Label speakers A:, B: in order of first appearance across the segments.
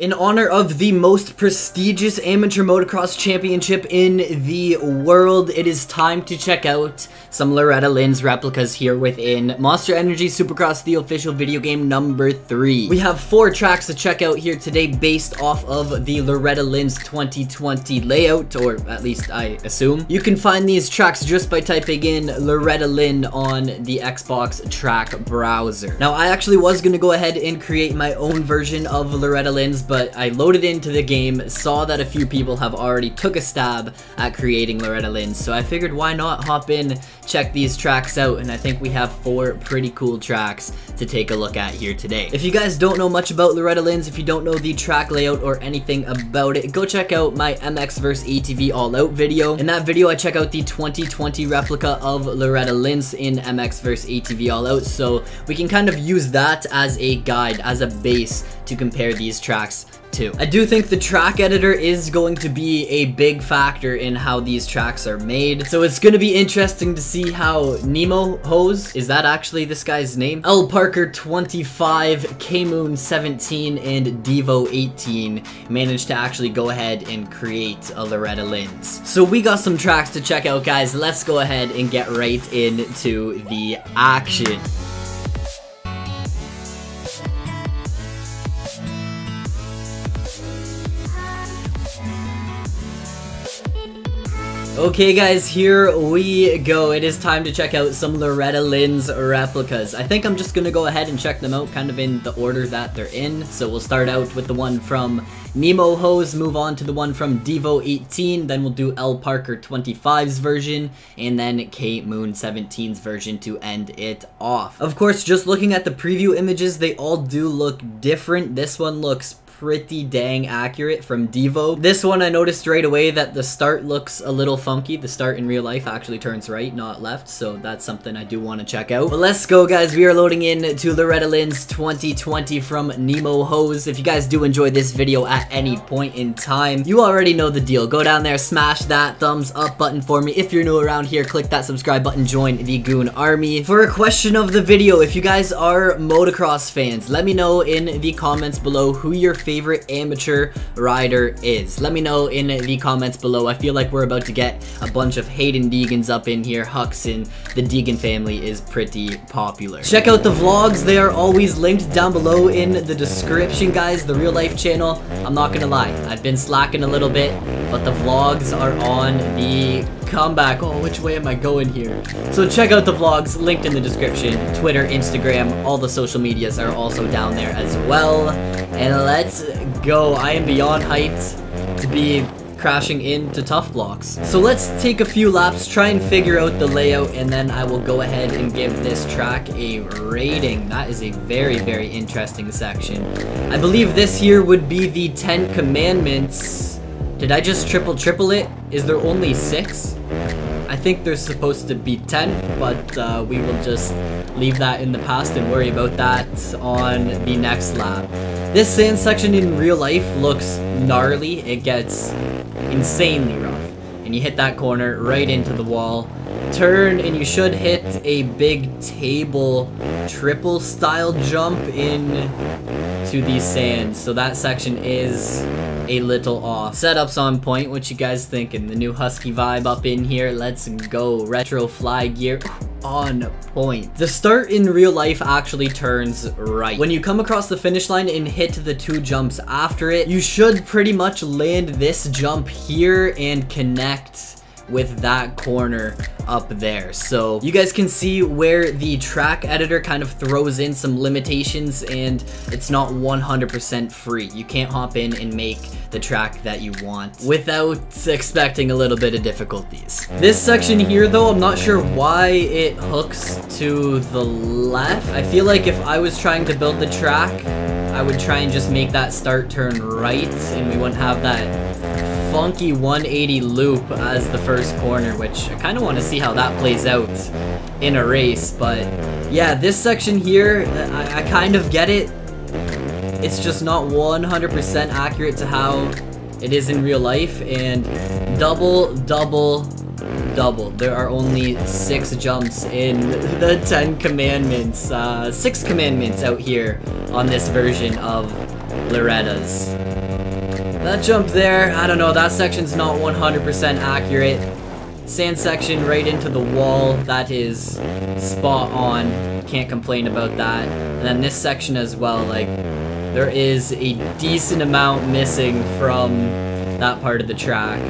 A: In honor of the most prestigious amateur motocross championship in the world, it is time to check out some Loretta Lynn's replicas here within Monster Energy Supercross, the official video game number 3. We have 4 tracks to check out here today based off of the Loretta Lynn's 2020 layout, or at least I assume. You can find these tracks just by typing in Loretta Lynn on the Xbox track browser. Now, I actually was going to go ahead and create my own version of Loretta Lynn's, but I loaded into the game, saw that a few people have already took a stab at creating Loretta Lynn, so I figured why not hop in, check these tracks out, and I think we have 4 pretty cool tracks to take a look at here today. If you guys don't know much about Loretta Lynn's, if you don't know the track layout or anything about it, go check out my MX vs ATV All Out video. In that video, I check out the 2020 replica of Loretta Lynn's in MX vs ATV All Out, so we can kind of use that as a guide, as a base to compare these tracks to. I do think the track editor is going to be a big factor in how these tracks are made, so it's going to be interesting to see how Nemo Hose, is that actually this guy's name? Lele Parker 25, K-Moon 17, and DeVo 18 managed to actually go ahead and create a Loretta Lynn's. So we got some tracks to check out, guys. Let's go ahead and get right into the action. Okay guys, here we go. It is time to check out some Loretta Lynn's replicas. I think I'm just gonna go ahead and check them out kind of in the order that they're in. So we'll start out with the one from Nemo Hose, move on to the one from DeVo 18, then we'll do Lele Parker 25's version, and then K-Moon 17's version to end it off. Of course, just looking at the preview images, they all do look different. This one looks pretty dang accurate from DeVo. This one I noticed right away that the start looks a little funky. The start in real life actually turns right, not left, so that's something I do want to check out. But let's go, guys. We are loading in to Loretta Lynn's 2020 from Nemo Hose. If you guys do enjoy this video at any point in time, you already know the deal. Go down there, smash that thumbs up button for me. If you're new around here, click that subscribe button, join the Goon Army. For a question of the video, if you guys are motocross fans, let me know in the comments below who your favorite amateur rider is. Let me know in the comments below. I feel like we're about to get a bunch of Hayden Deegans up in here. Hux and the Deegan family is pretty popular. Check out the vlogs. They are always linked down below in the description, guys. The real life channel, I'm not gonna lie, I've been slacking a little bit, but the vlogs are on the comeback. Oh, which way am I going here? So check out the vlogs linked in the description. Twitter, Instagram, all the social medias are also down there as well. And let's go. I am beyond hyped to be crashing into tough blocks. So let's take a few laps, try and figure out the layout, and then I will go ahead and give this track a rating. That is a very, very interesting section. I believe this here would be the 10 Commandments. Did I just triple it? Is there only 6? I think there's supposed to be 10, but we will just leave that in the past and worry about that on the next lap. This sand section in real life looks gnarly. It gets insanely rough. And you hit that corner right into the wall. Turn, and you should hit a big table triple style jump in to the sand. So that section is a little off. Setup's on point. What you guys thinking? The new Husky vibe up in here. Let's go. Retro fly gear on point. The start in real life actually turns right. When you come across the finish line and hit the 2 jumps after it, you should pretty much land this jump here and connect with that corner up there. So you guys can see where the track editor kind of throws in some limitations, and it's not 100% free. You can't hop in and make the track that you want without expecting a little bit of difficulties. This section here though, I'm not sure why it hooks to the left. I feel like if I was trying to build the track, I would try and just make that start turn right, and we wouldn't have that funky 180 loop as the first corner, which I kind of want to see how that plays out in a race. But yeah, this section here, I kind of get it. It's just not 100% accurate to how it is in real life. And double. There are only 6 jumps in the 10 commandments. 6 commandments out here on this version of Loretta's. That jump there, I don't know, that section's not 100% accurate. Sand section right into the wall, that is spot on. Can't complain about that. And then this section as well, like, there is a decent amount missing from that part of the track.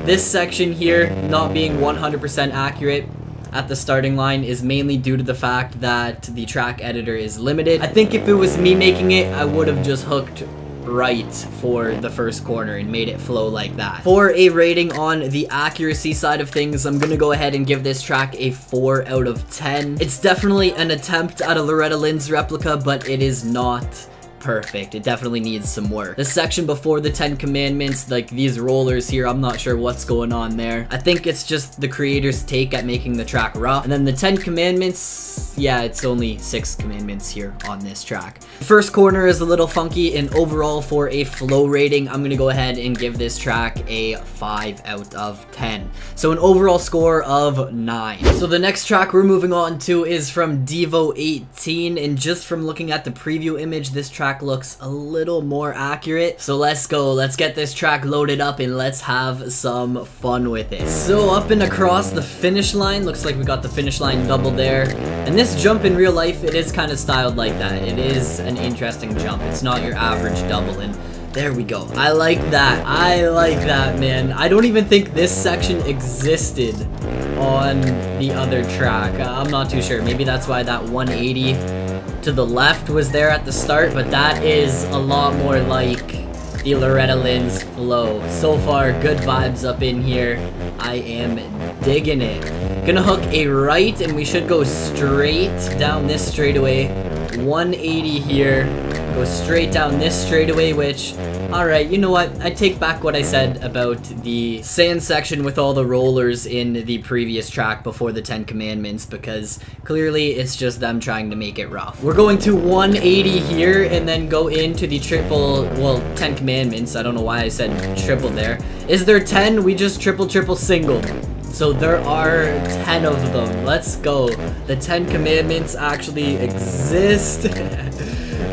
A: This section here, not being 100% accurate at the starting line, is mainly due to the fact that the track editor is limited. I think if it was me making it, I would have just hooked right for the first corner and made it flow like that. For a rating on the accuracy side of things, I'm gonna go ahead and give this track a 4 out of 10. It's definitely an attempt at a Loretta Lynn's replica, but it is not perfect. It definitely needs some work. The section before the 10 commandments, like these rollers here, I'm not sure what's going on there. I think it's just the creator's take at making the track rough. And then the 10 commandments, yeah, it's only 6 commandments here on this track. First corner is a little funky, and overall for a flow rating, I'm gonna go ahead and give this track a 5 out of 10. So an overall score of 9. So the next track we're moving on to is from DeVo 18, and just from looking at the preview image, this track looks a little more accurate. So let's go, let's get this track loaded up and let's have some fun with it. So up and across the finish line, looks like we got the finish line double there. And this jump in real life, it is kind of styled like that. It is an interesting jump. It's not your average double, and there we go. I like that. I like that, man. I don't even think this section existed on the other track. I'm not too sure. Maybe that's why that 180 to the left was there at the start, but that is a lot more like the Loretta Lynn's flow. So far, good vibes up in here. I am digging it. Gonna hook a right, and we should go straight down this straightaway. 180 here. Go straight down this straightaway, which, alright, you know what? I take back what I said about the sand section with all the rollers in the previous track before the 10 commandments, because clearly it's just them trying to make it rough. We're going to 180 here and then go into the triple, well, 10 commandments. I don't know why I said triple there. Is there 10? We just triple singled. So there are 10 of them. Let's go. The 10 commandments actually exist.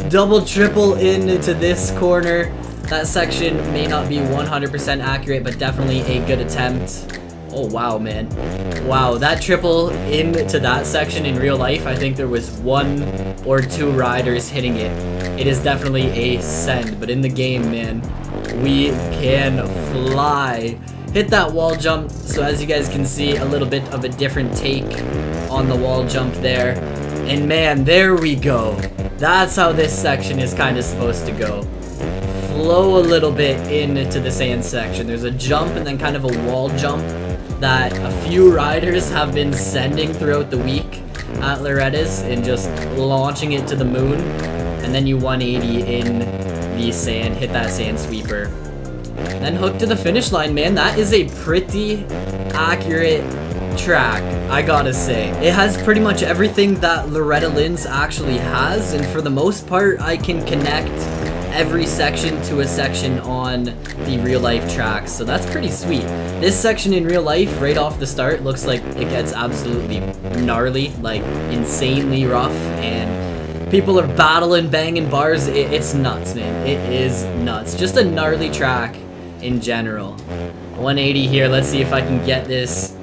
A: Double triple into this corner. That section may not be 100% accurate, but definitely a good attempt. Oh wow, man. Wow, that triple into that section in real life, I think there was 1 or 2 riders hitting it. It is definitely a send, but in the game, man, we can fly. Hit that wall jump, so as you guys can see, a little bit of a different take on the wall jump there. And man, there we go. That's how this section is kind of supposed to go. Flow a little bit into the sand section. There's a jump and then kind of a wall jump that a few riders have been sending throughout the week at Loretta's and just launching it to the moon. And then you 180 in the sand, hit that sand sweeper. Then hook to the finish line, man. That is a pretty accurate track, I gotta say. It has pretty much everything that Loretta Lynn's actually has, and for the most part, I can connect every section to a section on the real life tracks, so that's pretty sweet. This section in real life, right off the start, looks like it gets absolutely gnarly, like insanely rough, and people are battling, banging bars. It's nuts, man. It is nuts. Just a gnarly track in general. 180 here. Let's see if I can get this.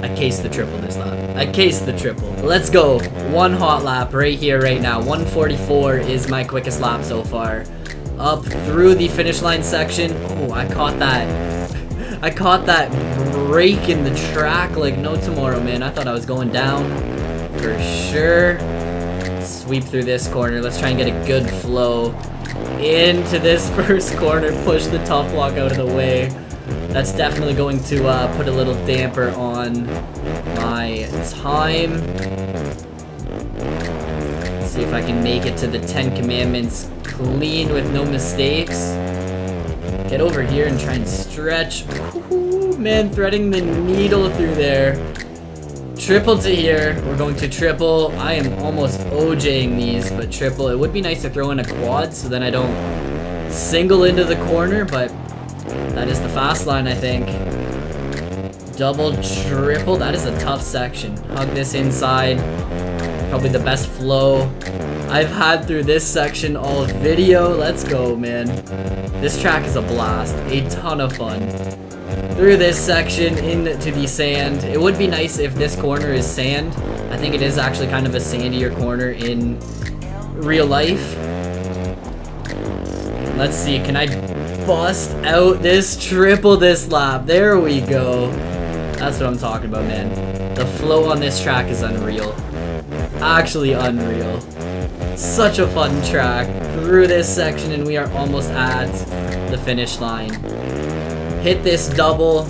A: I cased the triple this lap. I cased the triple. Let's go. 1 hot lap right here, right now. 144 is my quickest lap so far. Up through the finish line section. Oh, I caught that. I caught that break in the track like no tomorrow, man. I thought I was going down for sure. Sweep through this corner. Let's try and get a good flow into this first corner. Push the top block out of the way. That's definitely going to put a little damper on my time. Let's see if I can make it to the 10 commandments clean with no mistakes. Get over here and try and stretch. Ooh, man, threading the needle through there. Triple to here. We're going to triple. I am almost OJing these, but triple. It would be nice to throw in a quad so then I don't single into the corner, but that is the fast line, I think. Double, triple. That is a tough section. Hug this inside. Probably the best flow I've had through this section all video. Let's go, man. This track is a blast. A ton of fun. Through this section into the sand. It would be nice if this corner is sand. I think it is actually kind of a sandier corner in real life. Let's see, can I bust out this triple this lap? There we go. That's what I'm talking about, man. The flow on this track is unreal. Actually unreal. Such a fun track. Through this section and we are almost at the finish line. Hit this double.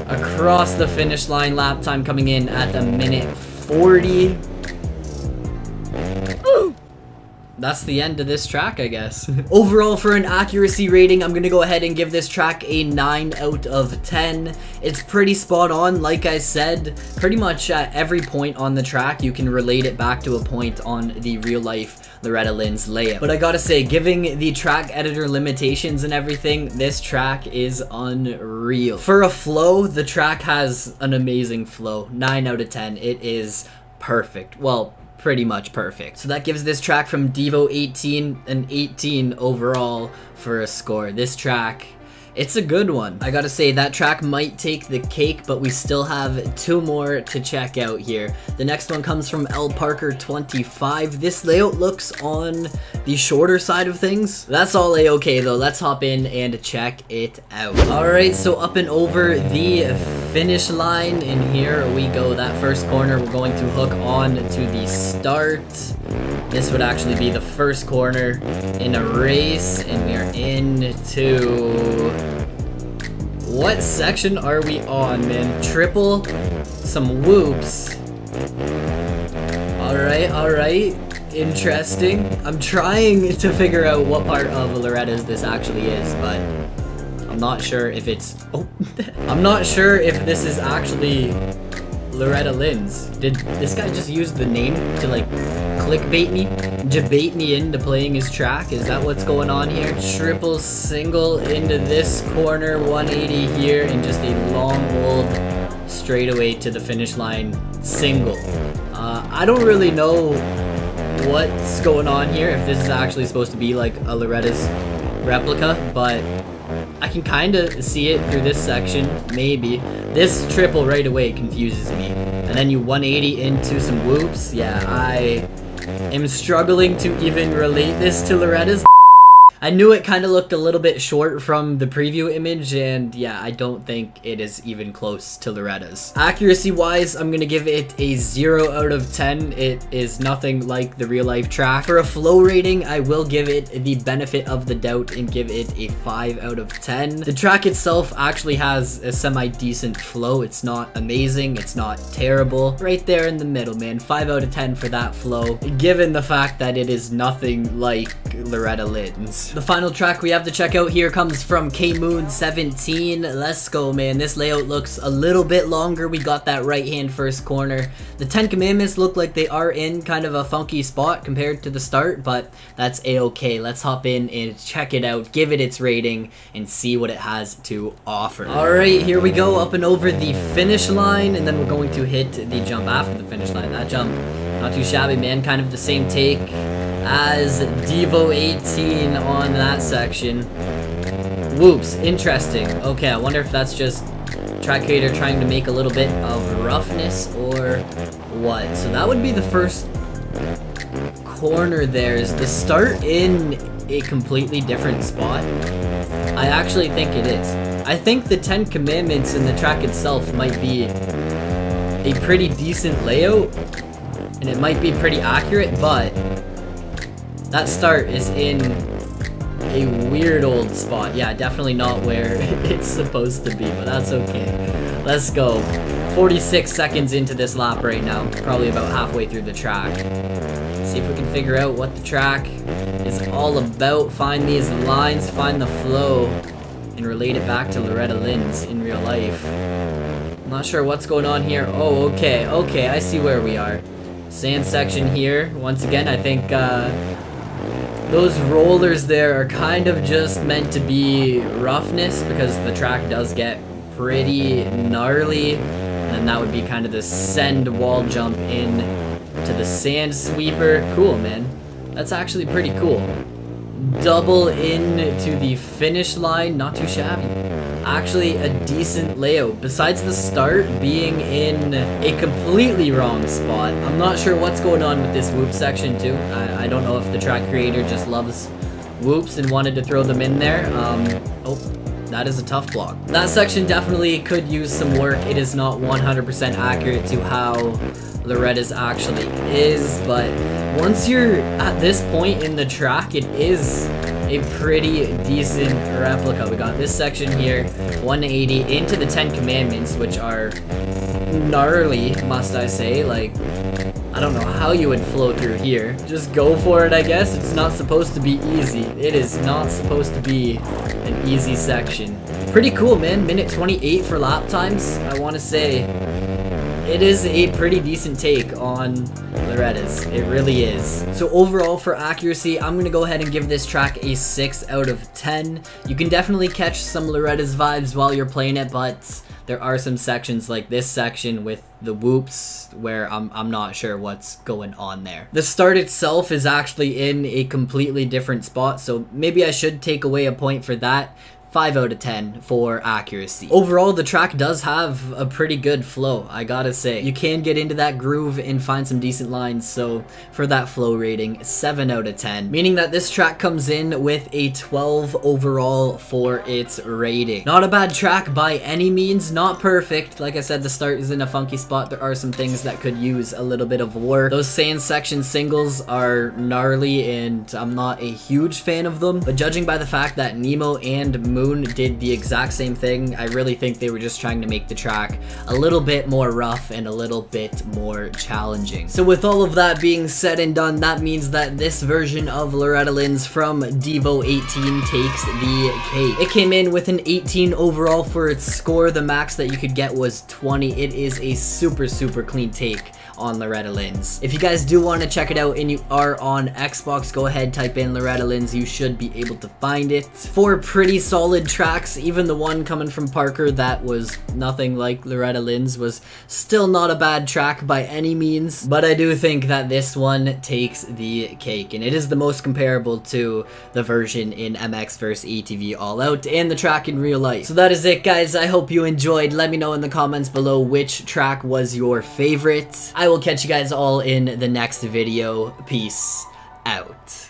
A: Across the finish line, lap time coming in at the minute 40. That's the end of this track, I guess. Overall, for an accuracy rating, I'm gonna go ahead and give this track a 9 out of 10. It's pretty spot on, like I said. Pretty much at every point on the track, you can relate it back to a point on the real life Loretta Lynn's layout. But I gotta say, giving the track editor limitations and everything, this track is unreal. For a flow, the track has an amazing flow. 9 out of 10. It is perfect. Well, pretty much perfect. So that gives this track from DeVo 18 an 18 overall for a score. This track, it's a good one. I gotta say, that track might take the cake, but we still have 2 more to check out here. The next one comes from Lele Parker 25. This layout looks on the shorter side of things. That's all a-okay though. Let's hop in and check it out. Alright, so up and over the finish line, and here we go. That first corner, we're going to hook on to the start. This would actually be the first corner in a race, and we are into... What section are we on, man? Triple, some whoops. Alright. Interesting. I'm trying to figure out what part of Loretta's this actually is, but I'm not sure if it's... Oh, I'm not sure if this is actually Loretta Lynn's. Did this guy just use the name to like clickbait me? Debate me into playing his track? Is that what's going on here? Triple single into this corner, 180 here, and just a long old straightaway to the finish line single. I don't really know what's going on here, if this is actually supposed to be like a Loretta's replica, but I can kind of see it through this section, maybe. This triple right away confuses me. And then you 180 into some whoops. Yeah, I am struggling to even relate this to Loretta's. I knew it kind of looked a little bit short from the preview image, and yeah, I don't think it is even close to Loretta's. Accuracy wise, I'm gonna give it a 0 out of 10. It is nothing like the real life track. For a flow rating, I will give it the benefit of the doubt and give it a 5 out of 10. The track itself actually has a semi-decent flow. It's not amazing, it's not terrible. Right there in the middle, man. 5 out of 10 for that flow, given the fact that it is nothing like Loretta Lynn's. The final track we have to check out here comes from Kmoon17. Let's go, man. This layout looks a little bit longer. We got that right hand first corner. The 10 Commandments look like they are in kind of a funky spot compared to the start, but that's a-okay. Let's hop in and check it out, give it its rating, and see what it has to offer. Alright, here we go, up and over the finish line, and then we're going to hit the jump after the finish line. That jump, not too shabby, man. Kind of the same take as DeVo 18 on that section. Whoops, interesting. Okay, I wonder if that's just track creator trying to make a little bit of roughness or what. So that would be the first corner there. Is the start in a completely different spot? I actually think it is. I think the 10 Commandments in the track itself might be a pretty decent layout, and it might be pretty accurate, but that start is in a weird old spot. Yeah, definitely not where it's supposed to be, but that's okay. Let's go. 46 seconds into this lap right now. Probably about halfway through the track. See if we can figure out what the track is all about. Find these lines, find the flow, and relate it back to Loretta Lynn's in real life. I'm not sure what's going on here. Oh, okay, I see where we are. Sand section here. Once again, I think those rollers there are kind of just meant to be roughness, because the track does get pretty gnarly, and that would be kind of the send wall jump in to the sand sweeper. Cool, man. That's actually pretty cool. Double in to the finish line, not too shabby. Actually a decent layout, besides the start being in a completely wrong spot. I'm not sure what's going on with this whoop section too. I don't know if the track creator just loves whoops and wanted to throw them in there. Oh, that is a tough block. That section definitely could use some work. It is not 100% accurate to how Loretta's actually is, but once you're at this point in the track, it is a pretty decent replica. We got this section here, 180 into the 10 commandments, which are gnarly, must I say. Like, I don't know how you would flow through here. Just go for it, I guess. It's not supposed to be easy. It is not supposed to be an easy section. Pretty cool, man. Minute 28 for lap times. I want to say it is a pretty decent take on Loretta's. It really is. So overall for accuracy, I'm going to go ahead and give this track a 6 out of 10. You can definitely catch some Loretta's vibes while you're playing it, but there are some sections like this section with the whoops where I'm not sure what's going on there. The start itself is actually in a completely different spot, so maybe I should take away a point for that. 5 out of 10 for accuracy. Overall, the track does have a pretty good flow, I gotta say. You can get into that groove and find some decent lines, so for that flow rating, 7 out of 10. Meaning that this track comes in with a 12 overall for its rating. Not a bad track by any means, not perfect. Like I said, the start is in a funky spot. There are some things that could use a little bit of work. Those sand section singles are gnarly and I'm not a huge fan of them, but judging by the fact that Nemo and Moon did the exact same thing, I really think they were just trying to make the track a little bit more rough and a little bit more challenging. So with all of that being said and done, that means that this version of Loretta Lynns from DeVo 18 takes the cake. It came in with an 18 overall for its score. The max that you could get was 20. It is a super clean take on Loretta Lynns. If you guys do want to check it out and you are on Xbox, go ahead, type in Loretta Lynns. You should be able to find it. 4 pretty solid tracks. Even the one coming from Parker that was nothing like Loretta Lynns was still not a bad track by any means, but I do think that this one takes the cake, and it is the most comparable to the version in MX vs ATV All Out and the track in real life. So that is it, guys. I hope you enjoyed. Let me know in the comments below which track was your favorite. I will catch you guys all in the next video. Peace out.